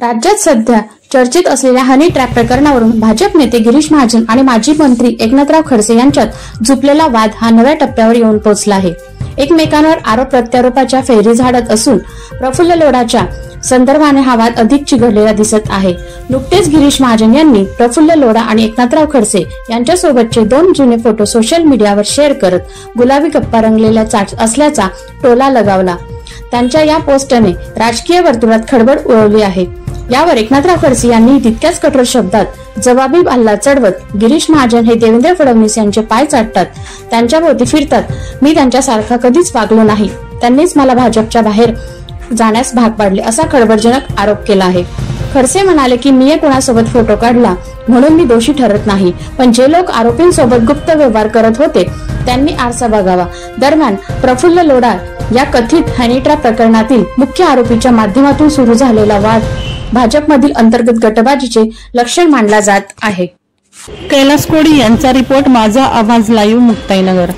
राज्यात सध्या चर्चेत असलेल्या हनी ट्रॅप प्रकरणावरून भाजप नेते गिरीश महाजन आणि माजी मंत्री एकनाथराव खडसे यांच्यात झुपलेला वाद हा नव्या टप्प्यावर येऊन पोहोचला आहे। एकमेकांवर आरोप प्रत्यारोपाच्या फेरी झाडत असून प्रफुल्ल लोढाच्या संदर्भाने हा वाद अधिक चिघळलेला दिसत आहे। नुकतेच गिरीश महाजन यांनी प्रफुल्ल लोढा आणि एकनाथराव खडसे यांच्यासोबतचे 2 जुने फोटो सोशल मीडियावर शेअर करत गुलाबी गप्पा रंगलेल्या असल्याचा टोला लगावला। त्यांच्या या पोस्टने राजकीय वर्तुळात खळबळ उडवली आहे। यावर एकनाथराव खडसे यांनी तितक्याच कठोर शब्दात जवाबी हल्ला चढवत गिरीश महाजन हे देवेंद्र फडणवीस यांचे पाय चाटतात, त्यांच्या भोवती फिरतात, मी त्यांच्यासारखा कधीच वागलो नाही, त्यांनीच मला भाजपच्या बाहेर जाण्यास भाग पाडले असा खळबळजनक आरोप केला आहे। खडसे म्हणाले की मी कोणासोबत फोटो काढला म्हणून मी दोषी ठरत नाही, पण जे लोक आरोपींसोबत गुप्त व्यवहार करत होते त्यांनी आरसा बघावा। दरम्यान प्रफुल्ल लोढा या कथित हनी ट्रॅप प्रकरणातील मुख्य आरोपीच्या माध्यमातून सुरू झालेला वाद भाजपमधील अंतर्गत गटबाजीचे लक्षण मानला जात आहे। कैलास कोळी यांचा रिपोर्ट, माझा आवाज लाईव्ह, मुक्ताईनगर।